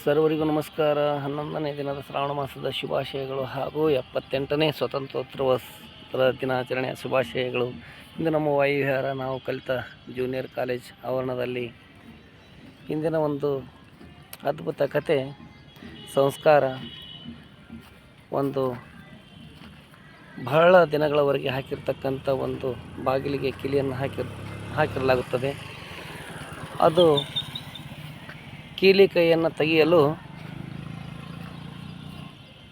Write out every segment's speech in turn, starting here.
ಸರ್ವರಿಗೂ ನಮಸ್ಕಾರ. 11ನೇ ದಿನದ ಶ್ರಾವಣ ಮಾಸದ ಶುಭಾಶಯಗಳು ಹಾಗೂ 78ನೇ ಸ್ವಾತಂತ್ರ್ಯೋತ್ಸವ ದಿನಾಚರಣೆಯ ಶುಭಾಶಯಗಳು. ಇಂದು ನಮ್ಮ ವಾಯುವಿಹಾರ ನಾವು ಕಲಿತ ಜೂನಿಯರ್ ಕಾಲೇಜ್ ಆವರಣದಲ್ಲಿ ಇಂದಿನ ಒಂದು ಅದ್ಭುತ ಕತೆ ಸಂಸ್ಕಾರ. ಒಂದು ಬಹಳ ದಿನಗಳವರೆಗೆ ಹಾಕಿರ್ತಕ್ಕಂಥ ಒಂದು ಬಾಗಿಲಿಗೆ ಕಿಲಿಯನ್ನು ಹಾಕಿರಲಾಗುತ್ತದೆ. ಅದು ಕೀಲಿ ಕೈಯನ್ನು ತೆಗೆಯಲು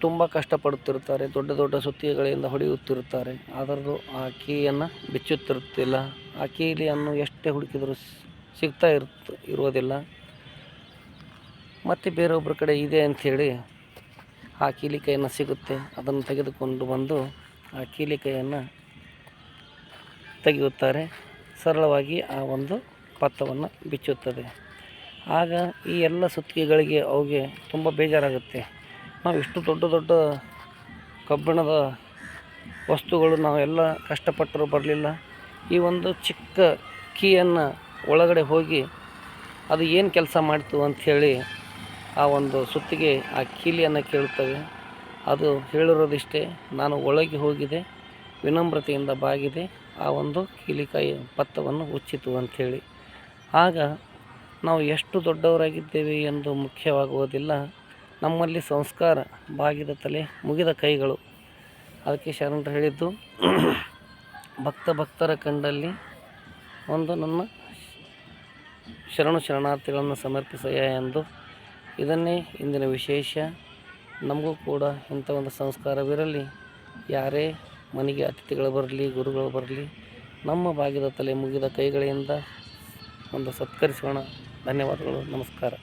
ತುಂಬ ಕಷ್ಟಪಡುತ್ತಿರುತ್ತಾರೆ. ದೊಡ್ಡ ದೊಡ್ಡ ಸುತ್ತಿಗೆಗಳಿಂದ ಹೊಡೆಯುತ್ತಿರುತ್ತಾರೆ. ಆದರೂ ಆ ಕೀಯನ್ನು ಬಿಚ್ಚುತ್ತಿರುತ್ತಿಲ್ಲ. ಆ ಕೀಲಿಯನ್ನು ಎಷ್ಟೇ ಹುಡುಕಿದರೂ ಇರುವುದಿಲ್ಲ. ಮತ್ತು ಬೇರೊಬ್ಬರ ಕಡೆ ಇದೆ ಅಂಥೇಳಿ ಆ ಕೀಲಿ ಕೈಯನ್ನು ಸಿಗುತ್ತೆ. ಅದನ್ನು ತೆಗೆದುಕೊಂಡು ಬಂದು ಆ ಕೀಲಿ ಕೈಯನ್ನು ತೆಗೆಯುತ್ತಾರೆ. ಸರಳವಾಗಿ ಆ ಒಂದು ಪತ್ರವನ್ನು ಬಿಚ್ಚುತ್ತದೆ. ಆಗ ಈ ಎಲ್ಲ ಸುತ್ತಿಗೆಗಳಿಗೆ ಅವುಗೆ ತುಂಬ ಬೇಜಾರಾಗುತ್ತೆ. ನಾವು ಇಷ್ಟು ದೊಡ್ಡ ದೊಡ್ಡ ಕಬ್ಬಿಣದ ವಸ್ತುಗಳು ನಾವೆಲ್ಲ ಕಷ್ಟಪಟ್ಟರೂ ಬರಲಿಲ್ಲ. ಈ ಒಂದು ಚಿಕ್ಕ ಕೀಯನ್ನು ಒಳಗಡೆ ಹೋಗಿ ಅದು ಏನು ಕೆಲಸ ಮಾಡ್ತು ಅಂಥೇಳಿ ಆ ಒಂದು ಸುತ್ತಿಗೆ ಆ ಕೀಲಿಯನ್ನು ಕೇಳುತ್ತವೆ. ಅದು ಹೇಳಿರೋದಿಷ್ಟೇ, ನಾನು ಒಳಗೆ ಹೋಗಿದೆ, ವಿನಮ್ರತೆಯಿಂದ ಬಾಗಿದೆ, ಆ ಒಂದು ಕೀಲಿಕಾಯಿ ಪತ್ರವನ್ನು ಉಚ್ಚಿತು ಅಂಥೇಳಿ. ಆಗ ನಾವು ಎಷ್ಟು ದೊಡ್ಡವರಾಗಿದ್ದೇವೆ ಎಂದು ಮುಖ್ಯವಾಗುವುದಿಲ್ಲ. ನಮ್ಮಲ್ಲಿ ಸಂಸ್ಕಾರ, ಬಾಗಿದ ತಲೆ, ಮುಗಿದ ಕೈಗಳು. ಅದಕ್ಕೆ ಶರಣರು ಹೇಳಿದ್ದು, ಭಕ್ತರ ಕಂಡಲ್ಲಿ ಒಂದು ನನ್ನ ಶರಣಾರ್ಥಿಗಳನ್ನು ಸಮರ್ಪಿಸಯ್ಯ ಎಂದು. ಇದನ್ನೇ ಇಂದಿನ ವಿಶೇಷ. ನಮಗೂ ಕೂಡ ಇಂಥ ಒಂದು ಸಂಸ್ಕಾರವಿರಲಿ. ಯಾರೇ ಮನೆಗೆ ಅತಿಥಿಗಳು ಬರಲಿ, ಗುರುಗಳು ಬರಲಿ, ನಮ್ಮ ಬಾಗಿದ ತಲೆ, ಮುಗಿದ ಕೈಗಳಿಂದ ಒಂದು ಸತ್ಕರಿಸೋಣ. ಧನ್ಯವಾದಗಳು. ನಮಸ್ಕಾರ.